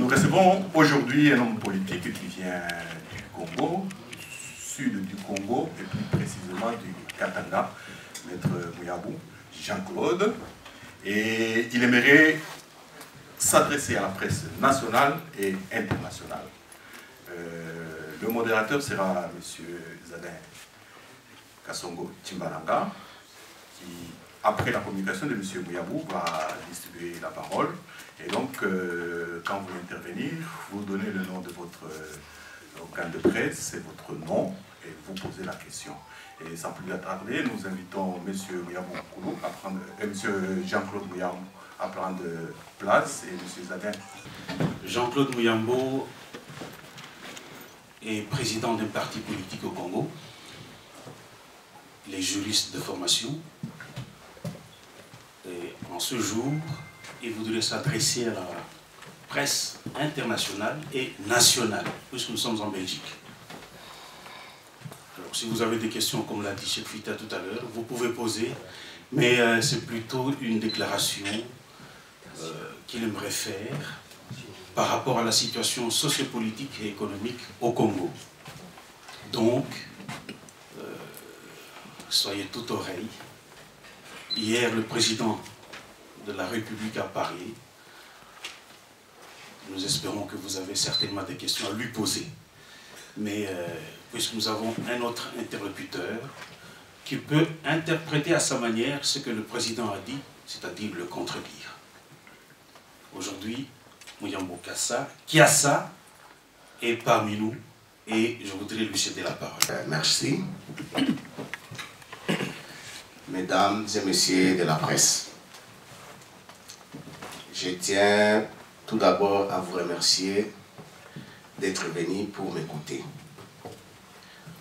Nous recevons aujourd'hui un homme politique qui vient du Congo, sud du Congo, et plus précisément du Katanga, Maître Mouyambou, Jean-Claude. Et il aimerait s'adresser à la presse nationale et internationale. Le modérateur sera M. Zadin Kassongo Timbalanga, qui, après la communication de M. Mouyambou, va distribuer la parole. Et donc, quand vous intervenir, vous donnez le nom de votre organe de presse et votre nom, et vous posez la question. Et sans plus attarder, nous invitons M. Mouyambou Koulou à prendre, M. Jean-Claude Mouyambou à prendre place, et M. Zadin. Jean-Claude Mouyambou est président d'un parti politique au Congo, les juristes de formation. Et en ce jour, il voudrait s'adresser à la presse internationale et nationale, puisque nous sommes en Belgique. Alors, si vous avez des questions, comme l'a dit Cheikh Fita tout à l'heure, vous pouvez poser, mais c'est plutôt une déclaration qu'il aimerait faire par rapport à la situation sociopolitique et économique au Congo. Donc, soyez tout oreille. Hier, le président de la République a parlé. Nous espérons que vous avez certainement des questions à lui poser. Mais puisque nous avons un autre interlocuteur qui peut interpréter à sa manière ce que le président a dit, c'est-à-dire le contredire. Aujourd'hui, Mouyambou Kiassa est parmi nous et je voudrais lui céder la parole. Merci. Mesdames et messieurs de la presse, je tiens tout d'abord à vous remercier d'être venus pour m'écouter.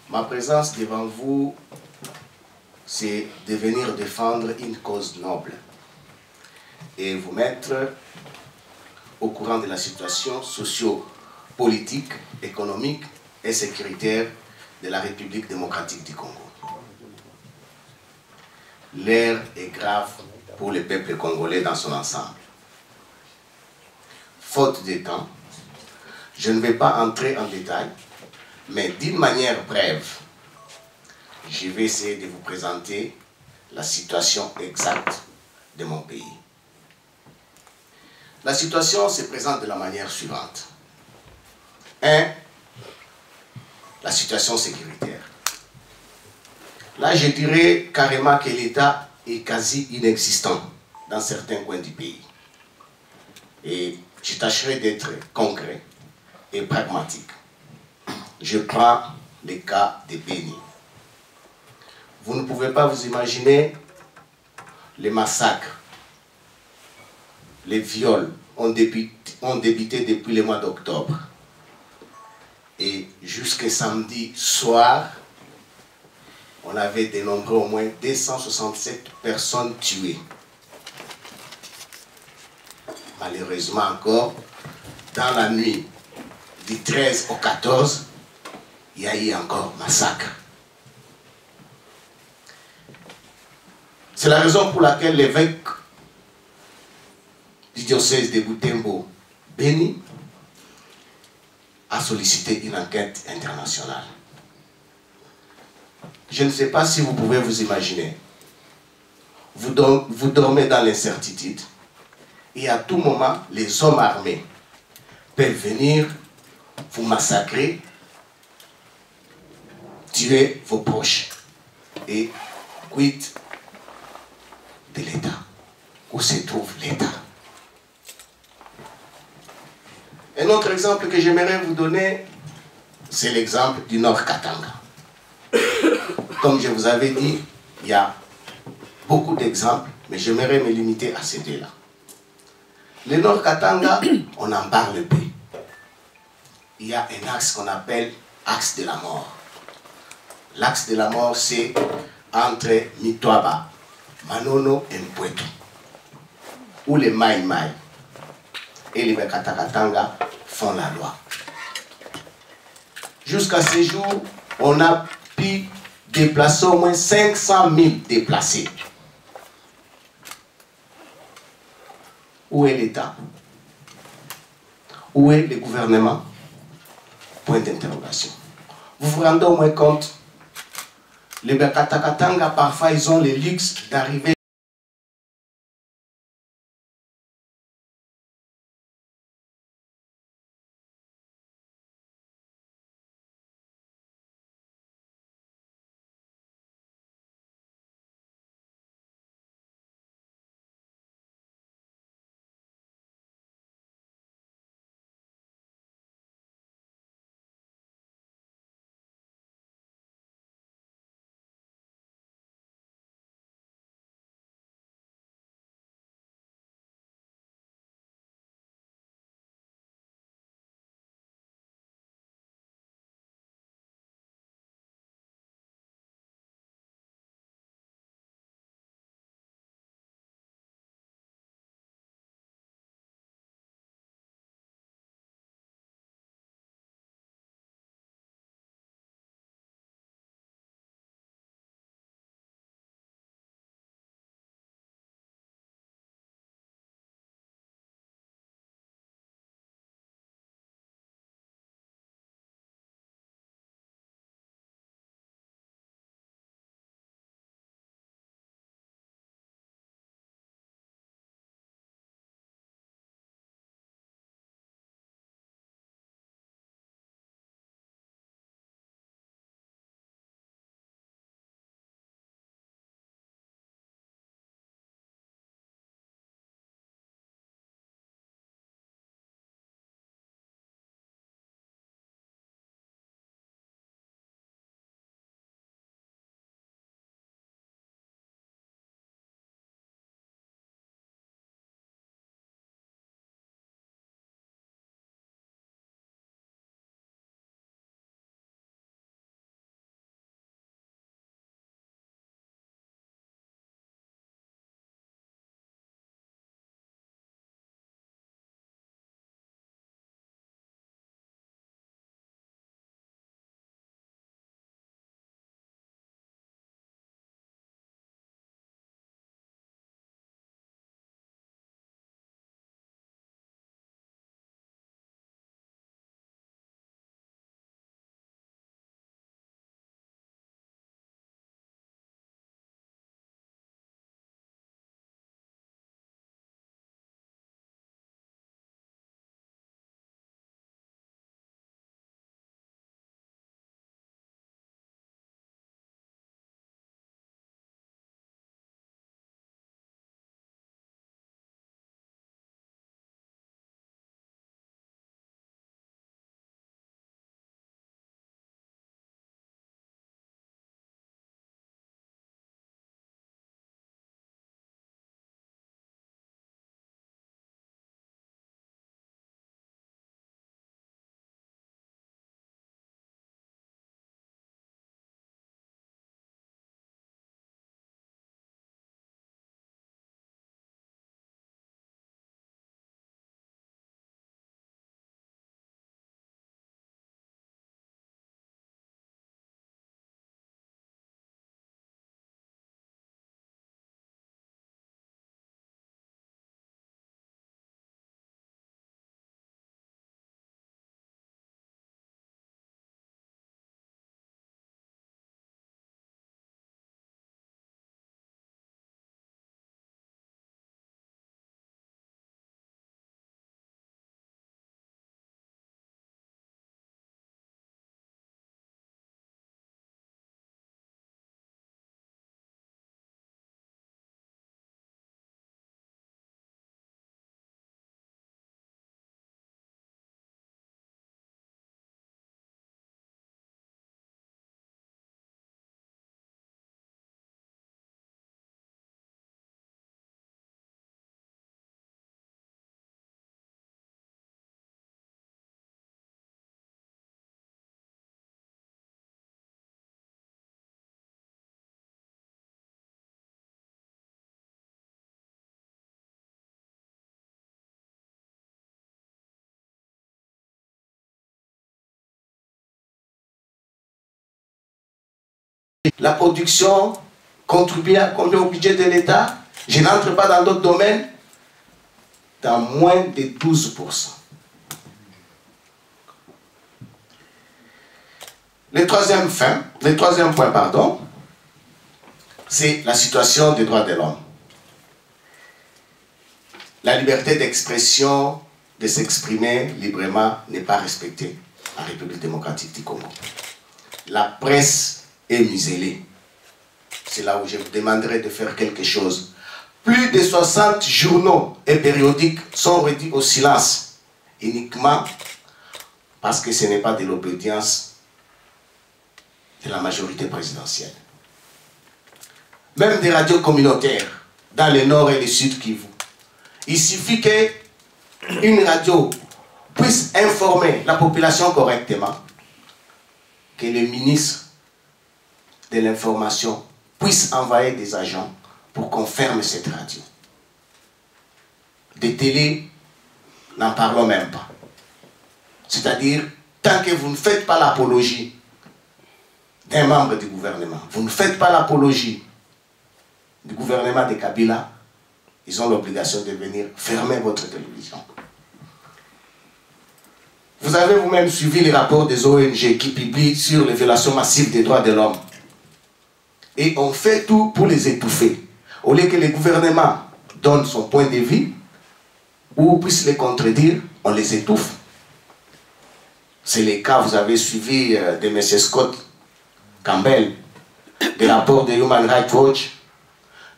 Ma présence devant vous, c'est de venir défendre une cause noble et vous mettre au courant de la situation socio-politique, économique et sécuritaire de la République démocratique du Congo. L'heure est grave pour le peuple congolais dans son ensemble. Faute de temps, je ne vais pas entrer en détail, mais d'une manière brève, je vais essayer de vous présenter la situation exacte de mon pays. La situation se présente de la manière suivante. 1. La situation sécuritaire. Là, je dirais carrément que l'État est quasi inexistant dans certains coins du pays. Et je tâcherai d'être concret et pragmatique. Je prends le cas de Béni. Vous ne pouvez pas vous imaginer les massacres. Les viols ont débuté depuis le mois d'octobre. Et jusqu'à samedi soir, on avait dénombré au moins 267 personnes tuées. Malheureusement encore, dans la nuit du 13 au 14, il y a eu encore massacre. C'est la raison pour laquelle l'évêque du diocèse de Butembo, Béni, a sollicité une enquête internationale. Je ne sais pas si vous pouvez vous imaginer. Vous dormez dans l'incertitude et à tout moment, les hommes armés peuvent venir vous massacrer, tuer vos proches. Et quid de l'État? Où se trouve l'État? Un autre exemple que j'aimerais vous donner, c'est l'exemple du Nord Katanga. Comme je vous avais dit, il y a beaucoup d'exemples, mais j'aimerais me limiter à ces deux-là. Le Nord Katanga, on en parle peu. Il y a un axe qu'on appelle axe de la mort. L'axe de la mort, c'est entre Mitwaba, Manono et Mpweto, où les Mai Mai et les Bekatakatanga font la loi. Jusqu'à ce jour, on a pu déplacer au moins 500 000 déplacés. Où est l'État? Où est le gouvernement? Point d'interrogation. Vous vous rendez au moins compte, les Bakatakatanga, parfois, ils ont le luxe d'arriver la production contribue à combien au budget de l'État? Je n'entre pas dans d'autres domaines. Dans moins de 12%. Le troisième point, pardon, c'est la situation des droits de l'homme. La liberté d'expression, de s'exprimer librement n'est pas respectée en République démocratique du Congo. La presse est muselée. C'est là où je vous demanderai de faire quelque chose. Plus de 60 journaux et périodiques sont réduits au silence, uniquement parce que ce n'est pas de l'obédience de la majorité présidentielle. Même des radios communautaires, dans le nord et le sud Kivu. Il suffit qu'une radio puisse informer la population correctement, que le ministre de l'information puisse envoyer des agents pour qu'on ferme cette radio. Des télés, n'en parlons même pas. C'est-à-dire, tant que vous ne faites pas l'apologie d'un membre du gouvernement, vous ne faites pas l'apologie du gouvernement de Kabila, ils ont l'obligation de venir fermer votre télévision. Vous avez vous-même suivi les rapports des ONG qui publient sur les violations massives des droits de l'homme. Et on fait tout pour les étouffer. Au lieu que le gouvernement donne son point de vue, ou puisse les contredire, on les étouffe. C'est le cas, vous avez suivi de M. Scott Campbell, des rapports de Human Rights Watch,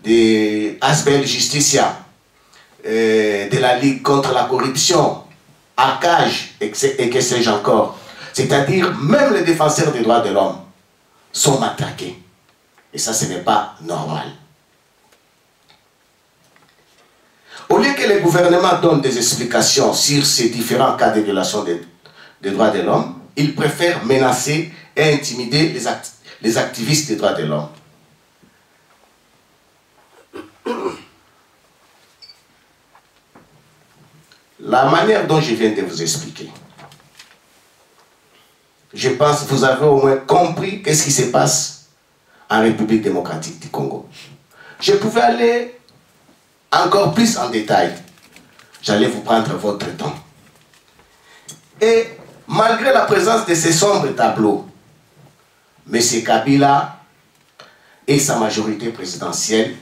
de Asbel Justicia, de la Ligue contre la corruption, ACAJ, et que sais-je encore. C'est-à-dire, même les défenseurs des droits de l'homme sont matraqués. Et ça, ce n'est pas normal. Au lieu que le gouvernement donne des explications sur ces différents cas de violation des droits de l'homme, il préfère menacer et intimider les activistes des droits de l'homme. La manière dont je viens de vous expliquer, je pense que vous avez au moins compris qu'est-ce qui se passe en République démocratique du Congo. Je pouvais aller encore plus en détail. J'allais vous prendre votre temps. Et malgré la présence de ces sombres tableaux, M. Kabila et sa majorité présidentielle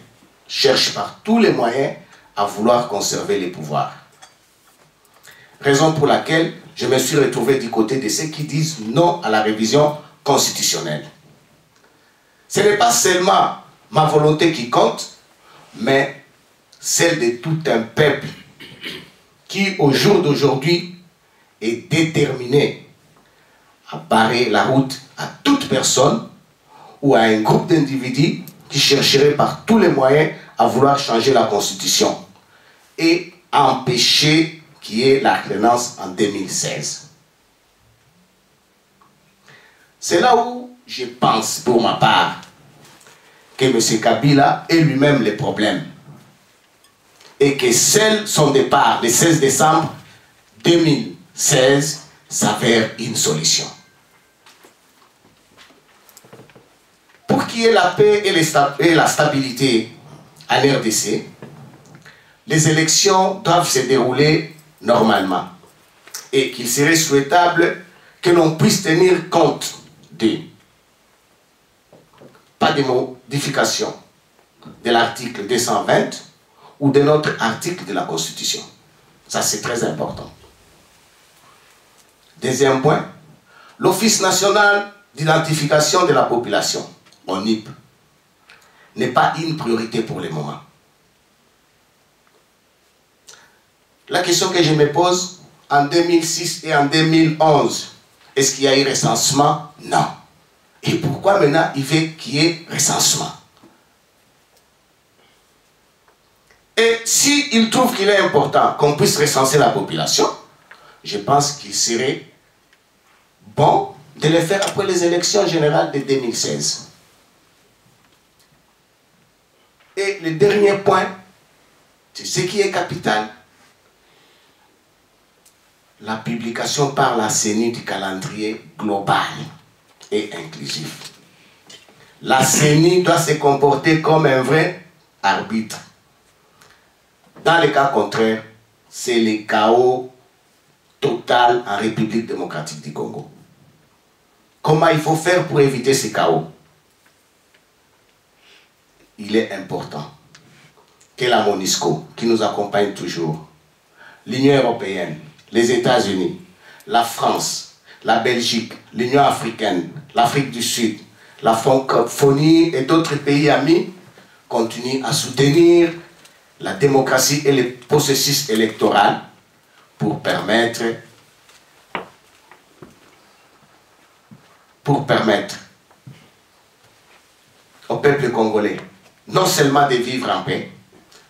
cherchent par tous les moyens à vouloir conserver les pouvoirs. Raison pour laquelle je me suis retrouvé du côté de ceux qui disent non à la révision constitutionnelle. Ce n'est pas seulement ma volonté qui compte, mais celle de tout un peuple qui, au jour d'aujourd'hui, est déterminé à barrer la route à toute personne ou à un groupe d'individus qui chercherait par tous les moyens à vouloir changer la Constitution et à empêcher qu'il y ait l'alternance en 2016. C'est là où je pense, pour ma part, que M. Kabila est lui-même le problème et que seul son départ le 16 décembre 2016 s'avère une solution. Pour qu'il y ait la paix et la stabilité en RDC, les élections doivent se dérouler normalement et qu'il serait souhaitable que l'on puisse tenir compte de pas de modification de l'article 220 ou de notre article de la Constitution. Ça, c'est très important. Deuxième point, l'Office national d'identification de la population, ONIP, n'est pas une priorité pour le moment. La question que je me pose, en 2006 et en 2011, est-ce qu'il y a eu recensement? Non. Et pourquoi maintenant il veut qu'il y ait recensement? Et s'il trouve qu'il est important qu'on puisse recenser la population, je pense qu'il serait bon de le faire après les élections générales de 2016. Et le dernier point, c'est ce qui est capital. La publication par la CENI du calendrier global et inclusif. La CENI doit se comporter comme un vrai arbitre. Dans le cas contraire, c'est le chaos total en République démocratique du Congo. comment il faut faire pour éviter ce chaos. Il est important que la MONUSCO, qui nous accompagne toujours, l'Union européenne, les États-Unis, la France, la Belgique, l'Union africaine, l'Afrique du Sud, la francophonie et d'autres pays amis continuent à soutenir la démocratie et le processus électoral pour permettre au peuple congolais non seulement de vivre en paix,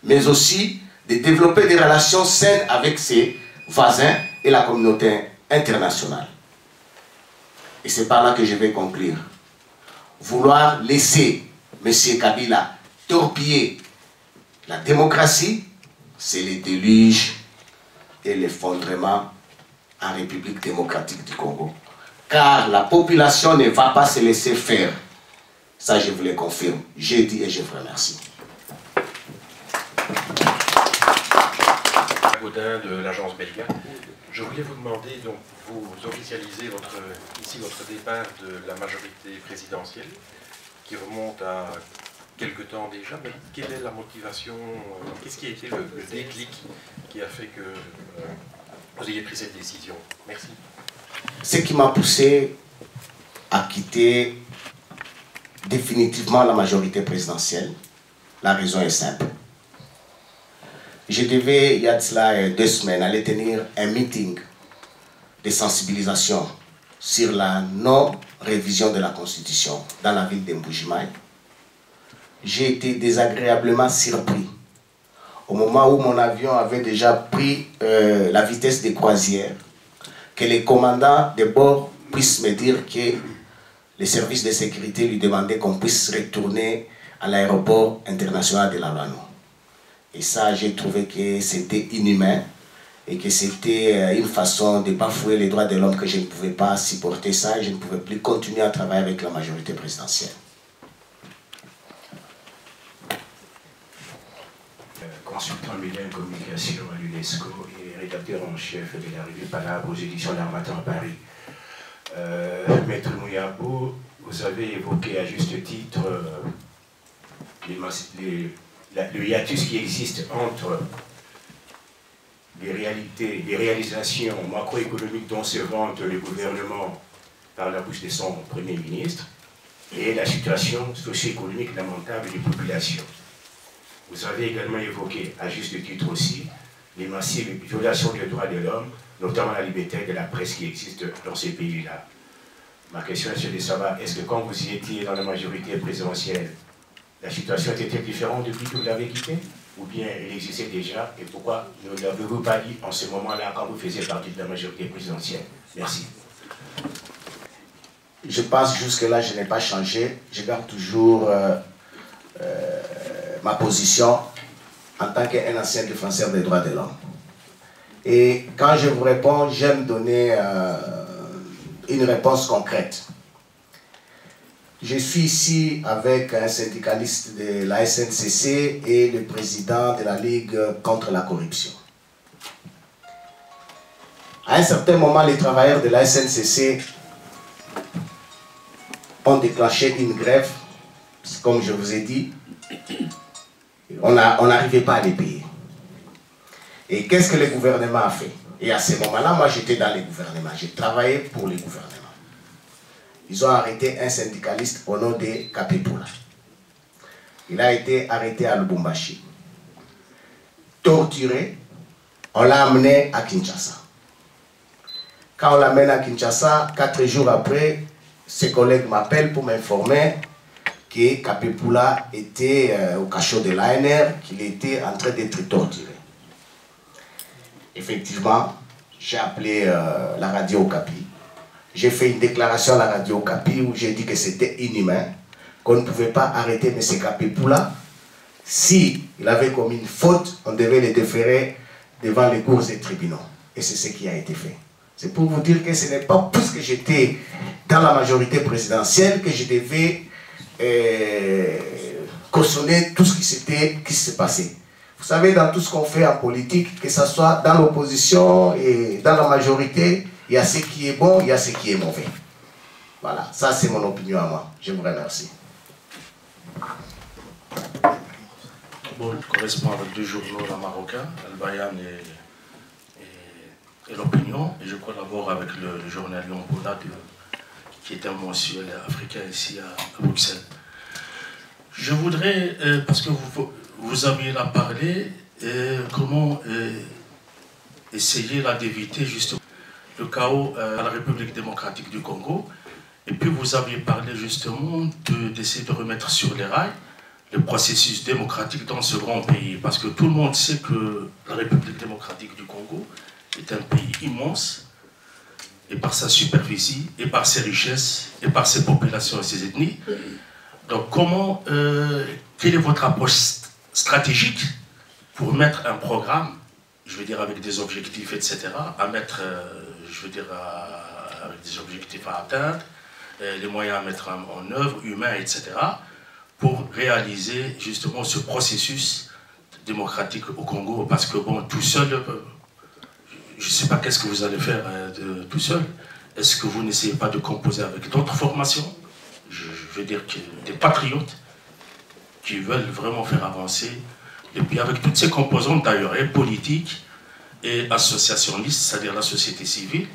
mais aussi de développer des relations saines avec ses voisins et la communauté internationale. Et c'est par là que je vais conclure. Vouloir laisser M. Kabila torpiller la démocratie, c'est le déluge et l'effondrement en République démocratique du Congo. Car la population ne va pas se laisser faire. Ça, je vous le confirme. J'ai dit et je vous remercie. Gaudin de l'agence Belga. Je voulais vous demander, donc, vous officialisez ici votre départ de la majorité présidentielle, qui remonte à quelque temps déjà, mais quelle est la motivation, qu'est-ce qui a été le déclic qui a fait que vous ayez pris cette décision? Merci. Ce qui m'a poussé à quitter définitivement la majorité présidentielle, la raison est simple. Je devais, il y a de cela 2 semaines, aller tenir un meeting de sensibilisation sur la non-révision de la Constitution dans la ville d'Mbujimai. J'ai été désagréablement surpris. Au moment où mon avion avait déjà pris la vitesse de croisière, que les commandants de bord puissent me dire que les services de sécurité lui demandaient qu'on puisse retourner à l'aéroport international de la Lano. Et ça, j'ai trouvé que c'était inhumain et que c'était une façon de bafouer les droits de l'homme, que je ne pouvais pas supporter ça et je ne pouvais plus continuer à travailler avec la majorité présidentielle. Consultant média et communication à l'UNESCO et rédacteur en chef de la revue Palabre aux éditions L'Harmattan à Paris. Maître Mouyabou, vous avez évoqué à juste titre le hiatus qui existe entre les réalisations macroéconomiques dont se vante le gouvernement par la bouche de son Premier ministre et la situation socio-économique lamentable des populations. Vous avez également évoqué, à juste titre aussi, les massives violations des droits de l'homme, notamment la liberté de la presse qui existe dans ces pays-là. Ma question est de savoir, est-ce que quand vous y étiez dans la majorité présidentielle, la situation était différente depuis que vous l'avez quittée? Ou bien elle existait déjà? Et pourquoi ne l'avez-vous pas dit en ce moment-là quand vous faisiez partie de la majorité présidentielle? Merci. Je pense jusque-là, je n'ai pas changé. Je garde toujours ma position en tant qu'un ancien défenseur des droits de l'homme. Et quand je vous réponds, j'aime donner une réponse concrète. Je suis ici avec un syndicaliste de la SNCC et le président de la Ligue contre la corruption. À un certain moment, les travailleurs de la SNCC ont déclenché une grève, comme je vous ai dit. On n'arrivait pas à les payer. Et qu'est-ce que le gouvernement a fait? Et à ce moment-là, moi j'étais dans le gouvernement, j'ai travaillé pour le gouvernement. Ils ont arrêté un syndicaliste au nom de Kapipula. Il a été arrêté à Lubumbashi. Torturé, on l'a amené à Kinshasa. Quand on l'amène à Kinshasa, 4 jours après, ses collègues m'appellent pour m'informer que Kapipula était au cachot de l'ANR, qu'il était en train d'être torturé. Effectivement, j'ai appelé la radio Okapi. J'ai fait une déclaration à la radio Okapi où j'ai dit que c'était inhumain, qu'on ne pouvait pas arrêter M. Kapipula. S'il avait commis une faute, on devait le déférer devant les cours et tribunaux. Et c'est ce qui a été fait. C'est pour vous dire que ce n'est pas parce que j'étais dans la majorité présidentielle que je devais cautionner tout ce qui s'est passé. Vous savez, dans tout ce qu'on fait en politique, que ce soit dans l'opposition et dans la majorité, il y a ce qui est bon, il y a ce qui est mauvais. Voilà, ça c'est mon opinion à moi. Je vous remercie. Bon, je correspond avec deux journaux là, marocains, Al Bayan et l'Opinion, et je collabore avec le journal Yombola, qui est un mensuel africain ici à Bruxelles. Je voudrais, parce que vous aviez là parlé, comment essayer là d'éviter justement le chaos à la République démocratique du Congo, et puis vous aviez parlé justement d'essayer de remettre sur les rails le processus démocratique dans ce grand pays, parce que tout le monde sait que la République démocratique du Congo est un pays immense, et par sa superficie, et par ses richesses, et par ses populations et ses ethnies. Donc comment, quelle est votre approche stratégique pour mettre un programme, je veux dire avec des objectifs, etc., à mettre, je veux dire, avec des objectifs à atteindre, les moyens à mettre en œuvre, humains, etc., pour réaliser justement ce processus démocratique au Congo, parce que bon, tout seul, je ne sais pas qu'est-ce que vous allez faire tout seul. Est-ce que vous n'essayez pas de composer avec d'autres formations, je veux dire des patriotes qui veulent vraiment faire avancer, et puis avec toutes ces composantes d'ailleurs, et politiques et associationnistes, c'est-à-dire la société civile,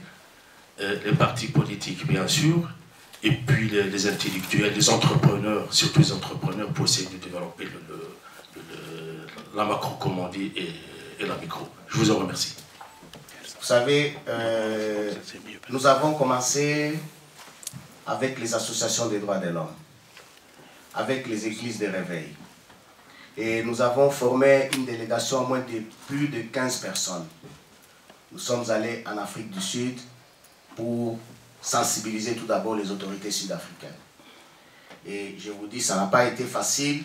les partis politiques bien sûr, et puis les intellectuels, les entrepreneurs, surtout les entrepreneurs pour essayer de développer la macro, comme on dit, et la micro. Je vous en remercie. Vous savez, nous avons commencé avec les associations des droits de l'homme, avec les églises de réveil. Et nous avons formé une délégation à moins de plus de 15 personnes. Nous sommes allés en Afrique du Sud pour sensibiliser tout d'abord les autorités sud-africaines. Et je vous dis, ça n'a pas été facile,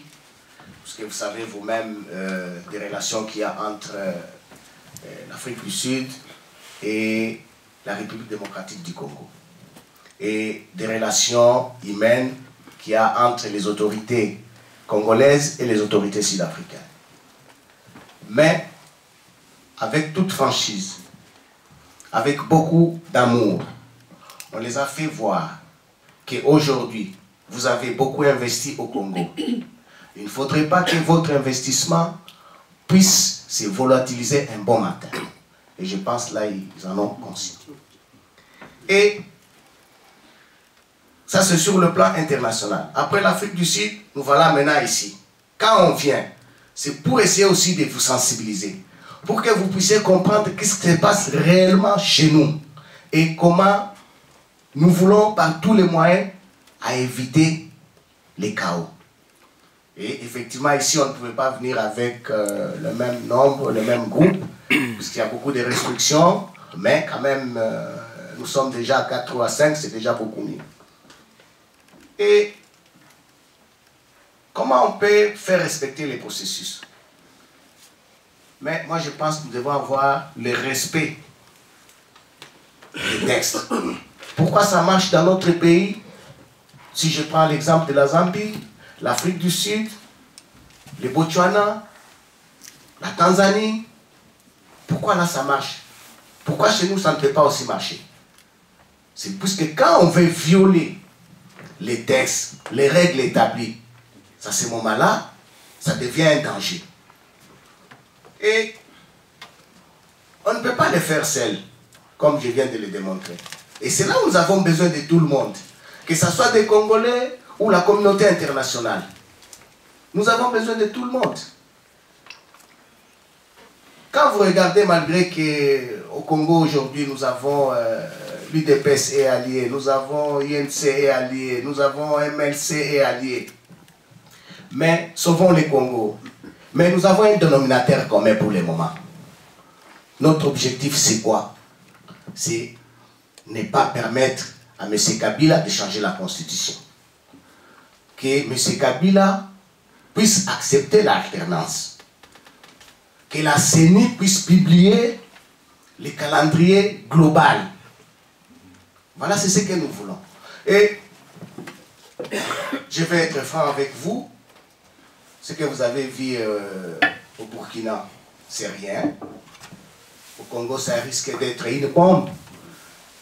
parce que vous savez vous-même des relations qu'il y a entre l'Afrique du Sud et la République démocratique du Congo. Et des relations humaines qu'il y a entre les autorités congolaises et les autorités sud-africaines. Mais, avec toute franchise, avec beaucoup d'amour, on les a fait voir qu'aujourd'hui, vous avez beaucoup investi au Congo. Il ne faudrait pas que votre investissement puisse se volatiliser un bon matin. Et je pense là, ils en ont conscience. Et ça, c'est sur le plan international. Après l'Afrique du Sud, nous voilà maintenant ici. Quand on vient, c'est pour essayer aussi de vous sensibiliser, pour que vous puissiez comprendre ce qui se passe réellement chez nous et comment nous voulons par tous les moyens à éviter les chaos. Et effectivement, ici, on ne pouvait pas venir avec le même nombre, le même groupe, puisqu'il y a beaucoup de restrictions, mais quand même, nous sommes déjà à 4 ou à 5, c'est déjà beaucoup mieux. Et comment on peut faire respecter les processus? Mais moi, je pense que nous devons avoir le respect des textes. Pourquoi ça marche dans notre pays? Si je prends l'exemple de la Zambie, l'Afrique du Sud, le Botswana, la Tanzanie, pourquoi là ça marche? Pourquoi chez nous ça ne peut pas aussi marcher? C'est parce que quand on veut violer les textes, les règles établies, à ce moment-là, ça devient un danger. Et on ne peut pas le faire seul, comme je viens de le démontrer. Et c'est là où nous avons besoin de tout le monde, que ce soit des Congolais ou la communauté internationale. Nous avons besoin de tout le monde. Quand vous regardez, malgré qu'au Congo aujourd'hui, nous avons l'UDPS est allié, nous avons INC est allié, nous avons MLC est allié. Mais sauvons les Congo. Mais nous avons un dénominateur commun pour le moment. Notre objectif, c'est quoi? C'est ne pas permettre à M. Kabila de changer la constitution. Que M. Kabila puisse accepter l'alternance. Que la CENI puisse publier le calendrier global. Voilà, c'est ce que nous voulons. Et je vais être franc avec vous. Ce que vous avez vu au Burkina, c'est rien. Au Congo, ça risque d'être une bombe.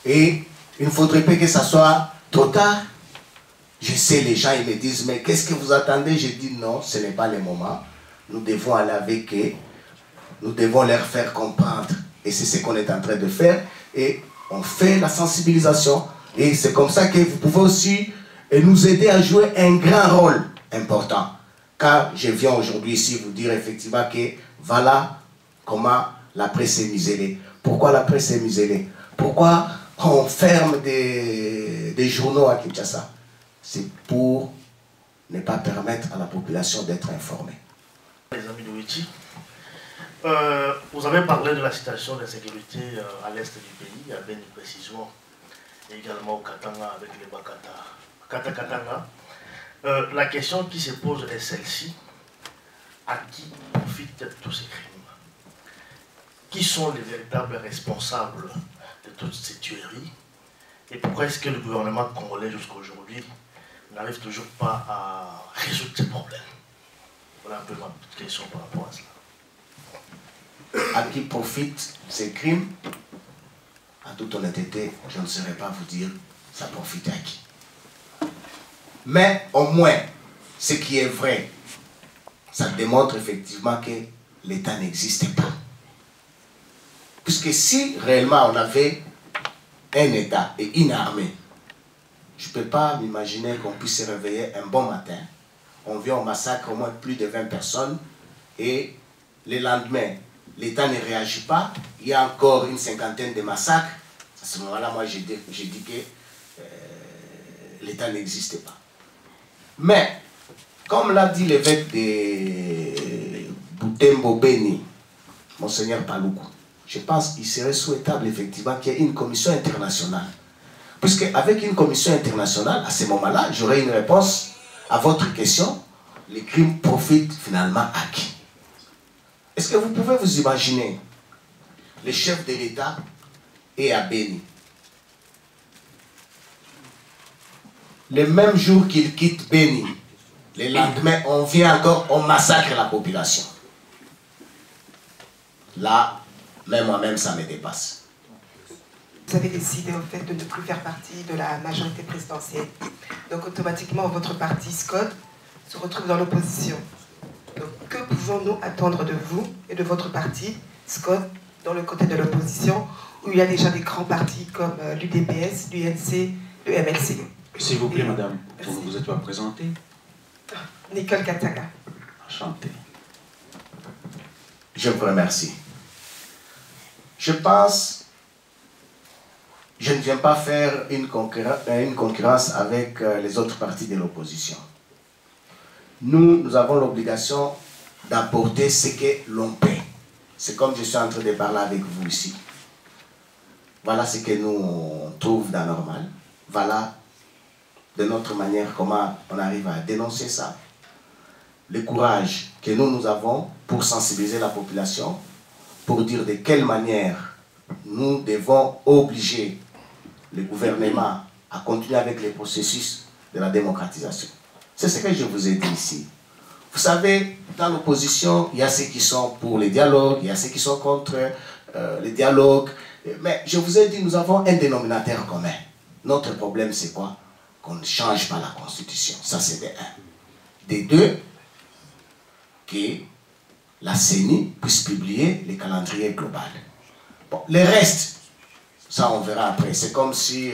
Et il ne faudrait pas que ça soit trop tard. Je sais, les gens ils me disent, mais qu'est-ce que vous attendez? Je dis non, ce n'est pas le moment. Nous devons aller avec eux. Nous devons leur faire comprendre. Et c'est ce qu'on est en train de faire. Et on fait la sensibilisation. Et c'est comme ça que vous pouvez aussi nous aider à jouer un grand rôle important. Car je viens aujourd'hui ici vous dire effectivement que voilà comment la presse est muselée. Pourquoi la presse est muselée? Pourquoi on ferme des journaux à Kinshasa? C'est pour ne pas permettre à la population d'être informée. Les amis de Witi, vous avez parlé de la situation d'insécurité à l'est du pays, à Beni précisément, et également au Katanga avec les Bakata Katanga. La question qui se pose est celle-ci. À qui profitent tous ces crimes? Qui sont les véritables responsables de toutes ces tueries? Et pourquoi est-ce que le gouvernement congolais jusqu'à aujourd'hui n'arrive toujours pas à résoudre ces problèmes? Voilà un peu ma petite question par rapport à cela. À qui profitent ces crimes? À toute honnêteté, je ne saurais pas vous dire ça profite à qui. Mais au moins, ce qui est vrai, ça démontre effectivement que l'État n'existe pas. Puisque si réellement on avait un État et une armée, je ne peux pas m'imaginer qu'on puisse se réveiller un bon matin, on vient au massacre au moins plus de 20 personnes, et le lendemain, l'État ne réagit pas, il y a encore une cinquantaine de massacres. À ce moment-là, moi, j'ai dit que l'État n'existe pas. Mais, comme l'a dit l'évêque de Butembo Beni, Monseigneur Paloukou, je pense qu'il serait souhaitable effectivement qu'il y ait une commission internationale. Puisque avec une commission internationale, à ce moment-là, j'aurai une réponse à votre question. Les crimes profitent finalement à qui? Est-ce que vous pouvez vous imaginer le chef de l'État est à Beni? Le même jour qu'il quitte Beni, le lendemain, on vient encore, on massacre la population. Là, même moi-même, ça me dépasse. Vous avez décidé en fait de ne plus faire partie de la majorité présidentielle. Donc automatiquement, votre parti SCODE se retrouve dans l'opposition. Donc que pouvons-nous attendre de vous et de votre parti SCODE dans le côté de l'opposition, où il y a déjà des grands partis comme l'UDPS, l'UNC, le MLC? S'il vous plaît, madame, vous vous êtes pas présentée? Nicole Katanga. Enchanté. Je vous remercie. Je pense, je ne viens pas faire une concurrence avec les autres partis de l'opposition. Nous avons l'obligation d'apporter ce que l'on paie. C'est comme je suis en train de parler avec vous ici. Voilà ce que nous on trouve d'anormal. Voilà de notre manière comment on arrive à dénoncer ça. Le courage que nous avons pour sensibiliser la population, pour dire de quelle manière nous devons obliger le gouvernement à continuer avec les processus de la démocratisation. C'est ce que je vous ai dit ici. Vous savez, dans l'opposition, il y a ceux qui sont pour les dialogues, il y a ceux qui sont contre les dialogues. Mais je vous ai dit, nous avons un dénominateur commun. Notre problème, c'est quoi? Qu'on ne change pas la Constitution. Ça, c'est de un. Des deux, que la CENI puisse publier les calendriers globaux. Bon, le reste, ça on verra après. C'est comme si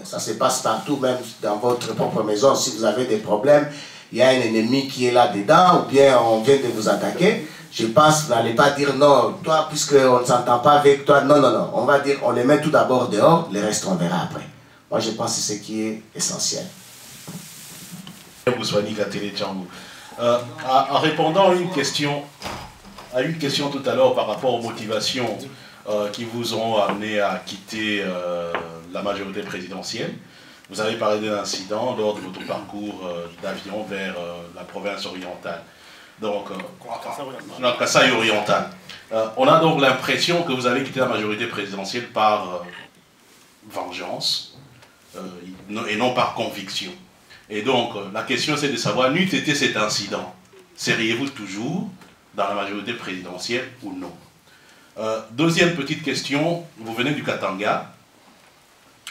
ça se passe partout, même dans votre propre maison. Si vous avez des problèmes, il y a un ennemi qui est là-dedans, ou bien on vient de vous attaquer. Je pense que vous n'allez pas dire non, toi, puisqu'on ne s'entend pas avec toi. Non, non, non. On va dire, on les met tout d'abord dehors, le reste on verra après. Moi, je pense que c'est ce qui est essentiel. En répondant à une question tout à l'heure par rapport aux motivations qui vous ont amené à quitter la majorité présidentielle, vous avez parlé d'un incident lors de votre parcours d'avion vers la province orientale. Donc, la Kasaï orientale. On a donc l'impression que vous avez quitté la majorité présidentielle par vengeance et non par conviction. Et donc, la question c'est de savoir, n'eût été cet incident, seriez-vous toujours dans la majorité présidentielle ou non? Deuxième petite question, vous venez du Katanga.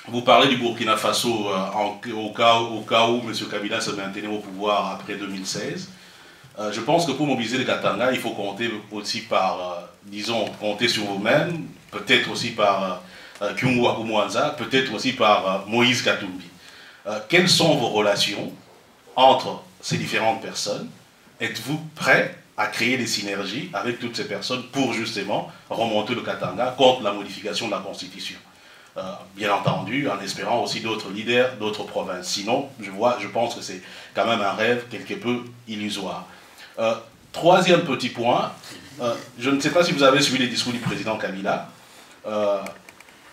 vous parlez du Burkina Faso au cas où M. Kabila se maintenait au pouvoir après 2016. Je pense que pour mobiliser le Katanga, il faut compter aussi par, disons, compter sur vous-même, peut-être aussi par Kyungu Akumwanza, peut-être aussi par Moïse Katumbi. Quelles sont vos relations entre ces différentes personnes? Êtes-vous prêt à créer des synergies avec toutes ces personnes pour justement remonter le Katanga contre la modification de la Constitution? Bien entendu, en espérant aussi d'autres leaders, d'autres provinces. Sinon, je pense que c'est quand même un rêve quelque peu illusoire. Troisième petit point, je ne sais pas si vous avez suivi les discours du président Kabila.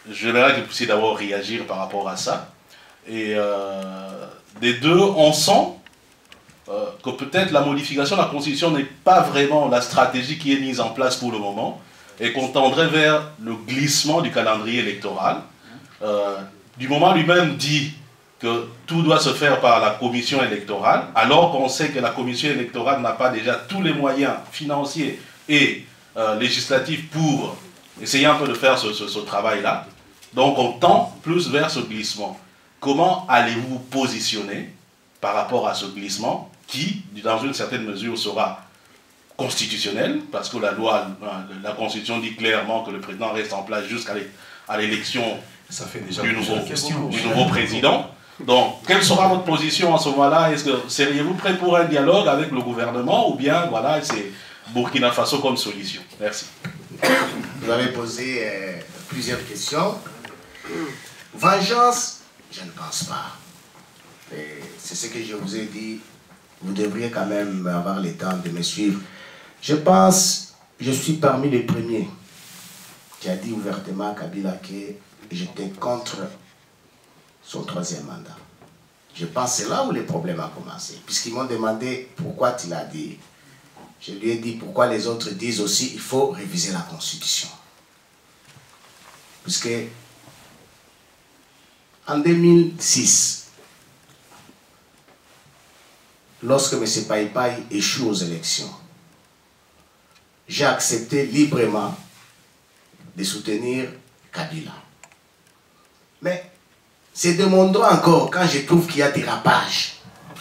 J'aimerais que vous puissiez d'abord réagir par rapport à ça. Et des deux, on sent que peut-être la modification de la Constitution n'est pas vraiment la stratégie qui est mise en place pour le moment, et qu'on tendrait vers le glissement du calendrier électoral. Du moment lui-même dit que tout doit se faire par la commission électorale, alors qu'on sait que la commission électorale n'a pas déjà tous les moyens financiers et législatifs pour essayer un peu de faire ce travail-là. Donc on tend plus vers ce glissement. Comment allez-vous vous positionner par rapport à ce glissement qui, dans une certaine mesure, sera constitutionnel, parce que la loi, la Constitution dit clairement que le président reste en place jusqu'à l'élection du nouveau président. Donc, quelle sera votre position à ce moment-là? Est-ce que seriez-vous prêt pour un dialogue avec le gouvernement, ou bien, voilà, c'est Burkina Faso comme solution? Merci. Vous avez posé plusieurs questions. Vengeance, je ne pense pas. C'est ce que je vous ai dit. Vous devriez quand même avoir le temps de me suivre. Je pense, je suis parmi les premiers qui a dit ouvertement à Kabila que j'étais contre son troisième mandat. Je pense que c'est là où le problème a commencé. Puisqu'ils m'ont demandé pourquoi tu l'as dit. Je lui ai dit pourquoi les autres disent aussi qu'il faut réviser la Constitution. Puisque en 2006, lorsque M. Païpaï échoue aux élections, j'ai accepté librement de soutenir Kabila. Mais c'est de mon droit encore, quand je trouve qu'il y a des rapages,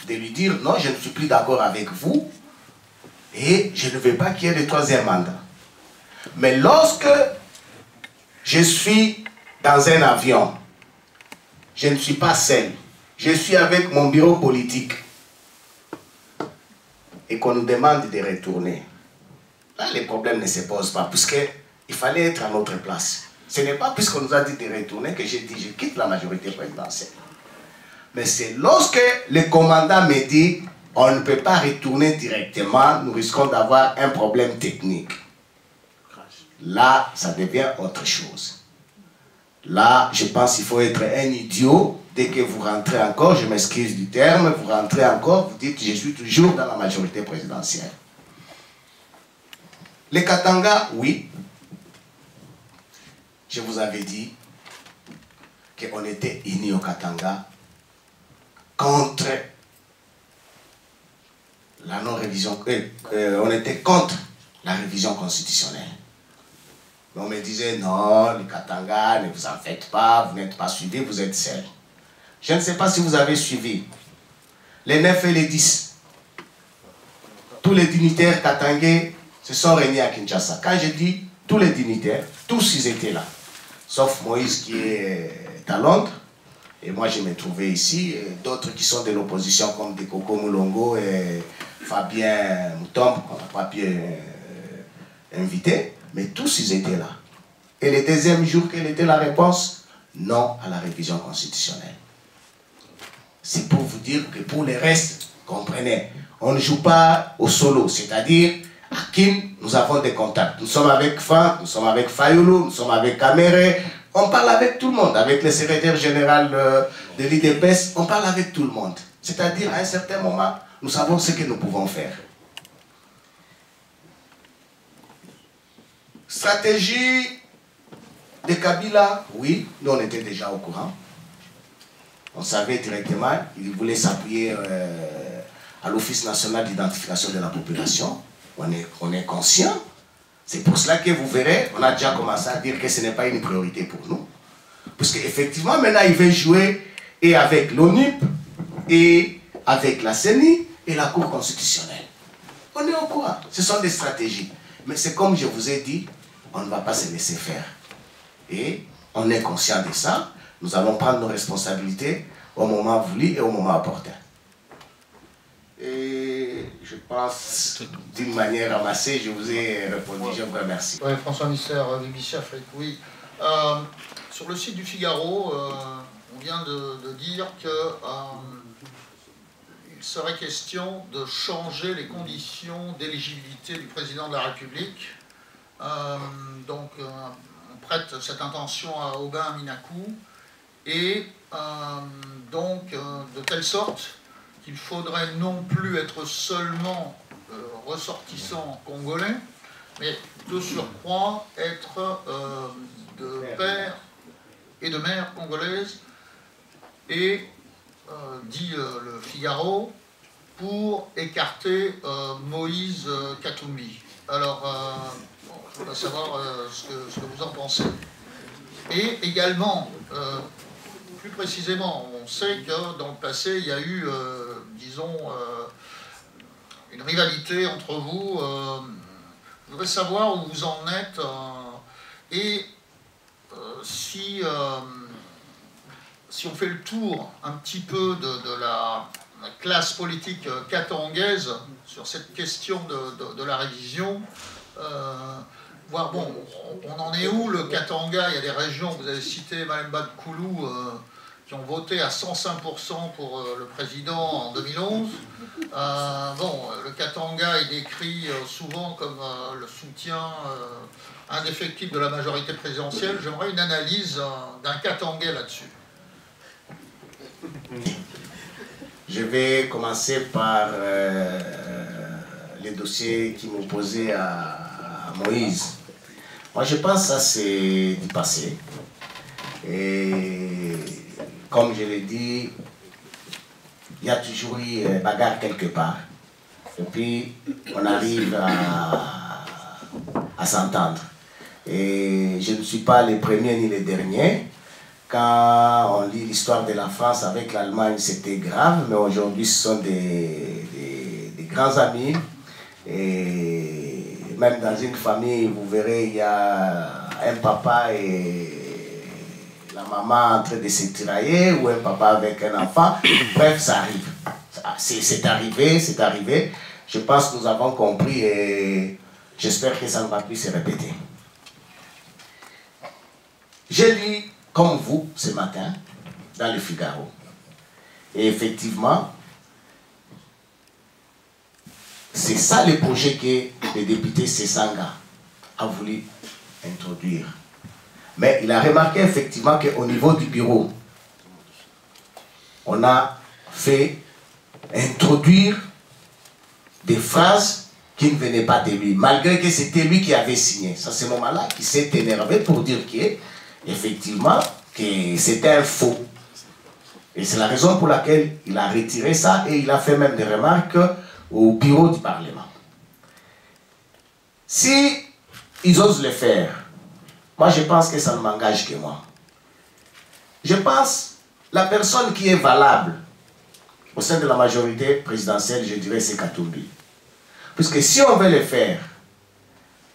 de lui dire non, je ne suis plus d'accord avec vous et je ne veux pas qu'il y ait le troisième mandat. Mais lorsque je suis dans un avion, je ne suis pas seul, je suis avec mon bureau politique et qu'on nous demande de retourner, là les problèmes ne se posent pas, puisqu'il fallait être à notre place. Ce n'est pas puisqu'on nous a dit de retourner que j'ai dit je quitte la majorité présidentielle. Mais c'est lorsque le commandant me dit on ne peut pas retourner directement, nous risquons d'avoir un problème technique. Là, ça devient autre chose. Là, je pense qu'il faut être un idiot. Dès que vous rentrez encore, je m'excuse du terme, vous rentrez encore, vous dites je suis toujours dans la majorité présidentielle. Les Katanga, oui. Je vous avais dit qu'on était unis au Katanga contre la non-révision, on était contre la révision constitutionnelle. Mais on me disait non, les Katanga, ne vous en faites pas, vous n'êtes pas suivis, vous êtes seuls. Je ne sais pas si vous avez suivi. Les 9 et les 10, tous les dignitaires katangais se sont réunis à Kinshasa. Quand je dis tous les dignitaires, tous ils étaient là. Sauf Moïse qui est à Londres. Et moi je me trouvais ici. D'autres qui sont de l'opposition comme Dekoko Moulongo et Fabien Moutombe, qu'on n'a pas pu inviter. Mais tous ils étaient là. Et le deuxième jour, quelle était la réponse? Non à la révision constitutionnelle. C'est pour vous dire que pour les restes, comprenez, on ne joue pas au solo. C'est-à-dire, à Kin, nous avons des contacts. Nous sommes avec Fan, nous sommes avec Fayoulou, nous sommes avec Kamere. On parle avec tout le monde. Avec le secrétaire général de l'IDPS, on parle avec tout le monde. C'est-à-dire, à un certain moment, nous savons ce que nous pouvons faire. Stratégie de Kabila, oui, nous on était déjà au courant. On savait directement, il voulait s'appuyer à l'Office national d'identification de la population. On est conscient. C'est pour cela que vous verrez, on a déjà commencé à dire que ce n'est pas une priorité pour nous. Puisque effectivement, maintenant, il veut jouer et avec l'ONUP, et avec la CENI, et la Cour constitutionnelle. On est au courant. Ce sont des stratégies. Mais c'est comme je vous ai dit, on ne va pas se laisser faire. Et on est conscient de ça. Nous allons prendre nos responsabilités au moment voulu et au moment opportun. Et je pense, d'une manière ramassée, je vous ai répondu. Je vous remercie. Oui, François Misser, BBC Afrique, oui. Sur le site du Figaro, on vient de dire que il serait question de changer les conditions d'éligibilité du président de la République. Donc, on prête cette intention à Aubin Minakou, et donc, de telle sorte qu'il faudrait non plus être seulement ressortissant congolais, mais de surcroît être de père et de mère congolaise, et dit le Figaro, pour écarter Moïse Katumbi. Alors, je voudrais savoir ce que vous en pensez. Et également, plus précisément, on sait que dans le passé, il y a eu, disons, une rivalité entre vous. Je voudrais savoir où vous en êtes et si on fait le tour un petit peu de la classe politique katangaise sur cette question de la révision, voir, bon, on en est où, le Katanga? Il y a des régions, vous avez cité Malemba de Koulou, qui ont voté à 105% pour le président en 2011. Bon, le Katanga est décrit souvent comme le soutien indéfectible de la majorité présidentielle. J'aimerais une analyse d'un Katangais là-dessus. Je vais commencer par les dossiers qui m'ont posé à Moïse. Moi, je pense que ça, c'est du passé. Et comme je l'ai dit, il y a toujours eu bagarre quelque part. Et puis, on arrive à s'entendre. Et je ne suis pas le premier ni le dernier. Quand on lit l'histoire de la France avec l'Allemagne, c'était grave, mais aujourd'hui, ce sont des grands amis. Et même dans une famille, vous verrez, il y a un papa et la maman en train de se tirailler, ou un papa avec un enfant. Bref, ça arrive. C'est arrivé, c'est arrivé. Je pense que nous avons compris et j'espère que ça ne va plus se répéter. J'ai lu, comme vous, ce matin, dans le Figaro. Et effectivement, c'est ça le projet que le député Sessanga a voulu introduire. Mais il a remarqué effectivement qu'au niveau du bureau, on a fait introduire des phrases qui ne venaient pas de lui, malgré que c'était lui qui avait signé. C'est à ce moment-là qu'il s'est énervé pour dire qu'effectivement, que c'était un faux. Et c'est la raison pour laquelle il a retiré ça et il a fait même des remarques au bureau du Parlement. Si ils osent le faire, moi je pense que ça ne m'engage que moi. Je pense la personne qui est valable au sein de la majorité présidentielle, je dirais, c'est Katumbi. Puisque si on veut le faire,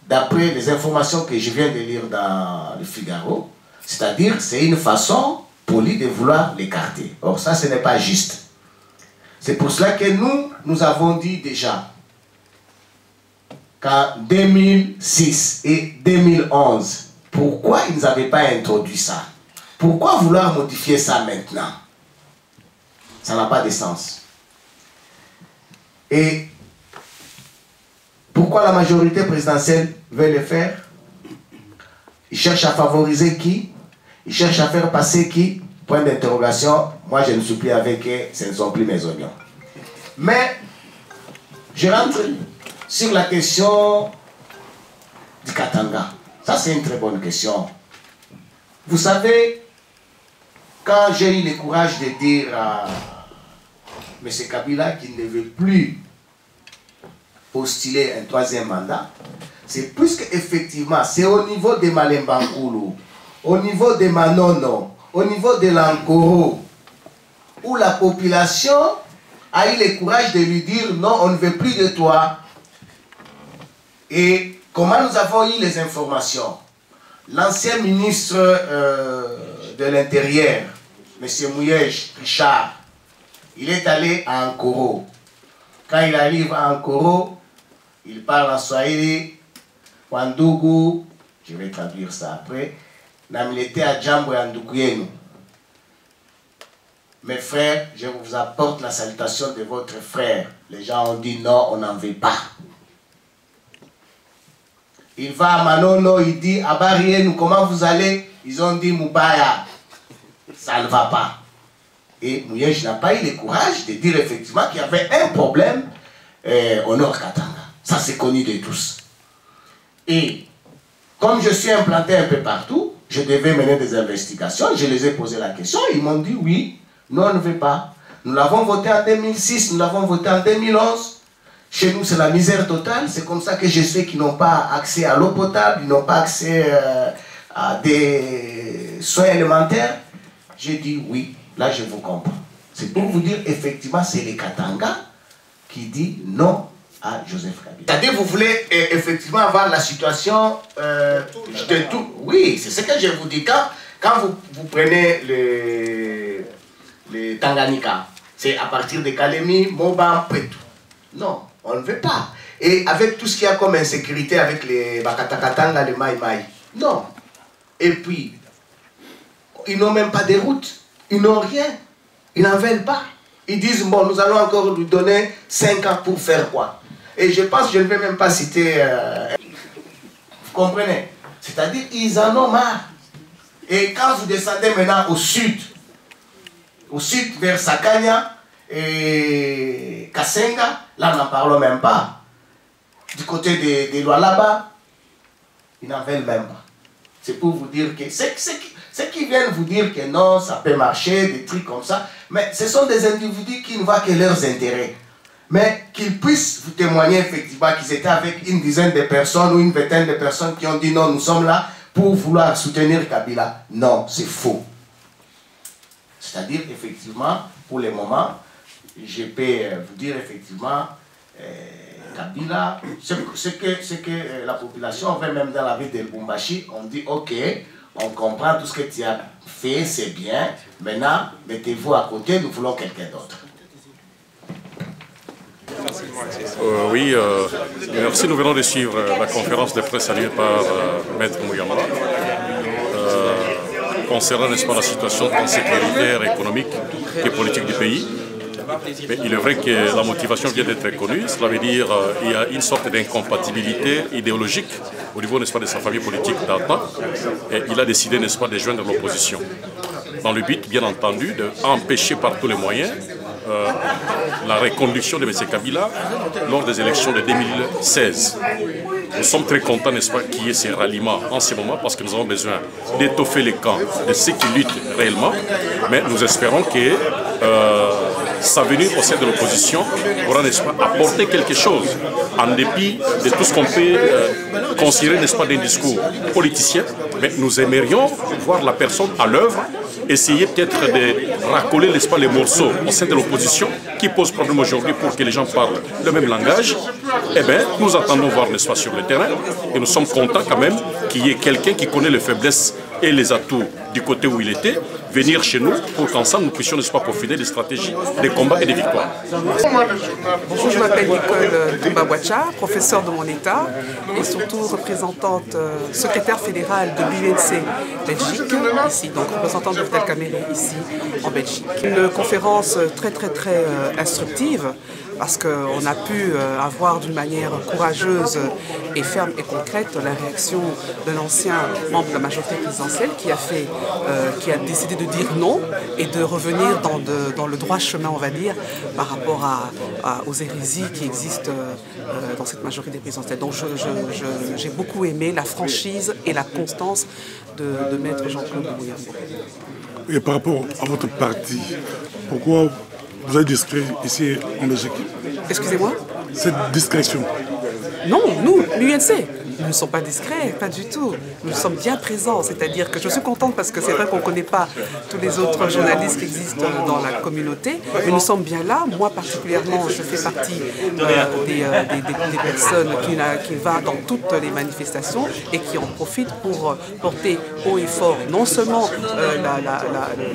d'après les informations que je viens de lire dans le Figaro, c'est-à-dire c'est une façon polie de vouloir l'écarter. Or ça, ce n'est pas juste. C'est pour cela que nous avons dit déjà qu'en 2006 et 2011, pourquoi ils n'avaient pas introduit ça? Pourquoi vouloir modifier ça maintenant? Ça n'a pas de sens. Et pourquoi la majorité présidentielle veut le faire? Ils cherchent à favoriser qui? Ils cherchent à faire passer qui? Point d'interrogation. Moi, je ne suis plus avec eux, ce ne sont plus mes oignons. Mais, je rentre sur la question du Katanga. Ça, c'est une très bonne question. Vous savez, quand j'ai eu le courage de dire à M. Kabila qu'il ne veut plus postuler un troisième mandat, c'est puisque effectivement, c'est au niveau de Malemba Nkulu au niveau de Manono, au niveau de l'Ankoro, où la population a eu le courage de lui dire non, on ne veut plus de toi. Et comment nous avons eu les informations? L'ancien ministre de l'Intérieur, M. Mouyej Richard, il est allé à Ankoro. Quand il arrive à Ankoro, il parle en Swahili, Wandugu, je vais traduire ça après, Namilete à Djambo et Andukuyenu. Mes frères, je vous apporte la salutation de votre frère. Les gens ont dit non, on n'en veut pas. Il va à Manono, il dit Abarienu, comment vous allez? Ils ont dit Moubaya, ça ne va pas. Et Mouyej n'a pas eu le courage de dire effectivement qu'il y avait un problème au Nord Katanga. Ça c'est connu de tous. Et comme je suis implanté un peu partout, je devais mener des investigations. Je les ai posé la question. Ils m'ont dit oui, nous on ne veut pas. Nous l'avons voté en 2006, nous l'avons voté en 2011. Chez nous, c'est la misère totale. C'est comme ça que je sais qu'ils n'ont pas accès à l'eau potable, ils n'ont pas accès à des soins élémentaires. J'ai dit oui, là je vous comprends. C'est pour vous dire, effectivement, c'est les Katanga qui dit non à Joseph Kabila. C'est-à-dire, vous voulez effectivement avoir la situation de tout. Oui, c'est ce que je vous dis. Quand vous prenez les Tanganyika, c'est à partir de Kalemi, Moba, Petou. Non, on ne veut pas. Et avec tout ce qu'il y a comme insécurité avec les Bakatakatanga, les Maï-Maï. Non. Et puis, ils n'ont même pas de route. Ils n'ont rien. Ils n'en veulent pas. Ils disent, bon, nous allons encore lui donner 5 ans pour faire quoi? Et je pense, je ne vais même pas citer... vous comprenez? C'est-à-dire, ils en ont marre. Et quand vous descendez maintenant au sud vers Sakanya et Kasenga, là, n'en parlons même pas. Du côté de Lualaba, ils n'en veulent même pas. C'est pour vous dire que... C'est qu'ils viennent vous dire que non, ça peut marcher, des trucs comme ça. Mais ce sont des individus qui ne voient que leurs intérêts. Mais qu'ils puissent vous témoigner effectivement qu'ils étaient avec une dizaine de personnes ou une vingtaine de personnes qui ont dit non, nous sommes là pour vouloir soutenir Kabila. Non, c'est faux. C'est-à-dire, effectivement, pour le moment, je peux vous dire effectivement, Kabila, ce que la population fait même dans la ville de Lubumbashi, on dit ok, on comprend tout ce que tu as fait, c'est bien, maintenant, mettez-vous à côté, nous voulons quelqu'un d'autre. Oui, merci. Nous venons de suivre la conférence de presse animée par Maître Mouyama concernant, n'est-ce pas, la situation sécuritaire, économique et politique du pays. Mais il est vrai que la motivation vient d'être connue. Cela veut dire qu'il y a une sorte d'incompatibilité idéologique au niveau, n'est-ce pas, de sa famille politique d'Alta. Et il a décidé, n'est-ce pas, de joindre l'opposition. Dans le but, bien entendu, d'empêcher par tous les moyens la reconduction de M. Kabila lors des élections de 2016. Nous sommes très contents, n'est-ce pas, qu'il y ait ces ralliements en ce moment parce que nous avons besoin d'étoffer les camps de ceux qui luttent réellement. Mais nous espérons que sa venue au sein de l'opposition pourra, n'est-ce pas, apporter quelque chose en dépit de tout ce qu'on peut considérer, n'est-ce pas, d'un discours politicien. Mais nous aimerions voir la personne à l'œuvre, essayer peut-être de racoler, n'est-ce pas, les morceaux au sein de l'opposition qui posent problème aujourd'hui pour que les gens parlent le même langage. Eh bien, nous attendons voir, n'est-ce pas, sur le terrain et nous sommes contents quand même qu'il y ait quelqu'un qui connaît les faiblesses et les atouts du côté où il était, venir chez nous pour qu'ensemble nous puissions, n'est-ce pas, profiter des stratégies, des combats et des victoires. Bonjour, je m'appelle Nicole Toumba-Bouacha, professeure de mon état et surtout représentante, secrétaire fédérale de l'UNC Belgique, ici, donc représentante de Vital Kamere ici en Belgique. Une conférence très instructive parce qu'on a pu avoir d'une manière courageuse et ferme et concrète la réaction de l'ancien membre de la majorité présidentielle qui a décidé de dire non et de revenir dans le droit chemin, on va dire, par rapport aux hérésies qui existent dans cette majorité présidentielle. Donc j'ai beaucoup aimé la franchise et la constance de Maître Jean-Claude Mouyamba. Et par rapport à votre parti, pourquoi vous êtes discret ici en Belgique? Excusez-moi? Cette discrétion. Non, nous, l'UNC. Nous ne sommes pas discrets, pas du tout. Nous sommes bien présents, c'est-à-dire que je suis contente parce que c'est vrai qu'on ne connaît pas tous les autres journalistes qui existent dans la communauté, mais nous sommes bien là. Moi particulièrement, je fais partie des personnes qui vont dans toutes les manifestations et qui en profitent pour porter haut et fort non seulement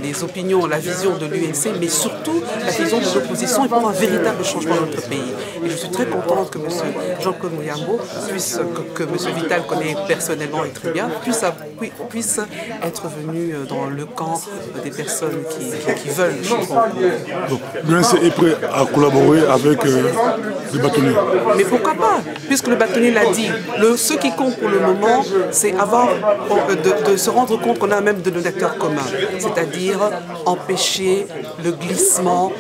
les opinions, la vision de l'UNC, mais surtout la vision de l'opposition et pour un véritable changement dans notre pays. Et je suis très contente que M. Jean-Claude Muyambo, que M. Vital connaît personnellement et très bien, puisse être venu dans le camp des personnes qui veulent le changement. Donc, l'UNC est prêt à collaborer avec les bâtonniers. Mais pourquoi pas? Puisque le bâtonnier l'a dit, ce qui compte pour le moment, c'est de se rendre compte qu'on a même de nos acteurs communs, c'est-à-dire empêcher le glissement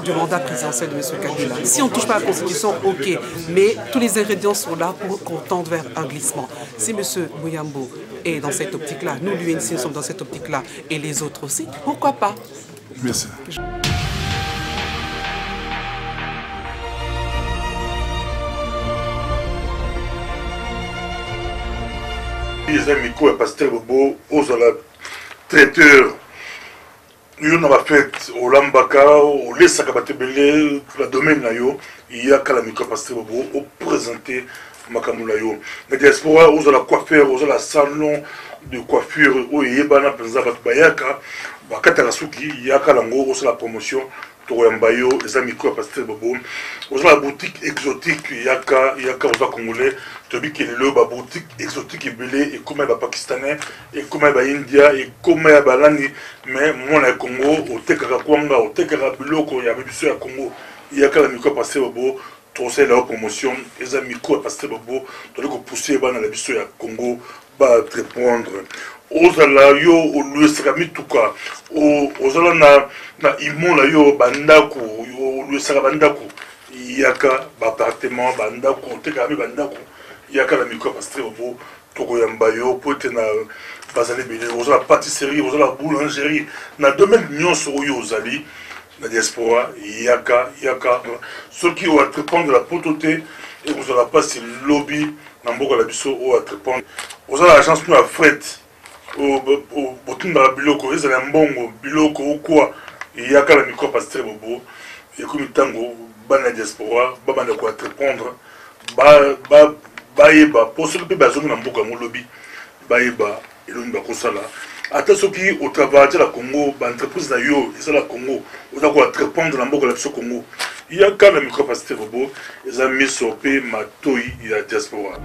du mandat présidentiel de M. Kabila. Si on ne touche pas à la Constitution, ok, mais tous les ingrédients sont là pour qu'on tende vers un glissement. Si M. Muyambo est dans cette optique-là, nous, l'UNC, nous sommes dans cette optique-là, et les autres aussi, pourquoi pas? Merci. Les amis, quoi, pasteur Bobo, aux traiteurs. Nous avons fait au Lambaka, au Lessakabatebele, la domaine nayo, il y a qu'à la micro-pasteur Bobo, au présenté Makamulayo. La diaspora, aux la coiffeur, aux la salon de coiffure, où il y a Bana Penzabat Bayaka, Bakatarasuki, il y a qu'à la promotion. Toyambayo, les amis quoi pasteur Bobo, aux la boutique exotique, yaka aux congolais, tobi qui est le boutique exotique et belé et comme les pakistanais et comme les indiens et comme les balani, mais moi le Congo, au Tekara Kwanga, au Tekara Biloko, il y avait du à Congo, yaka la micro pasteur Bobo, trouver la promotion, les amis quoi pasteur Bobo, tu dois pousser dans la biso à Congo, ba répondre. Ozala yo oluesaka mituka ozala na imola yo bandako oluesaka bandako yaka baappartement bandako otekaka bandako yaka na micro pasteur Bobo tokoyamba yo po ete na bazali ebele ozala pâtisserie ozala boulangerie na domaine nyonso oyo ozali na diaspora yaka soki oatrependre la poto te e ozala mpasi lobby na mboka na biso oyo atrependre ozala agence no ya fret au botunda biloko ezala mbongo biloko okwa yaka la micro pasteur Bobo ekomi ntango bana diaspora babanda koatrepondre bayeba po soki mpe bazongi na mboka yango lobi bayeba elongi bakosala ata soki otravaille la Congo baentreprise na yo ezala Congo oza koatrepondre na mboka na biso Congo yaka la micro pasteur Bobo eza miso mpe matoi ya diaspora.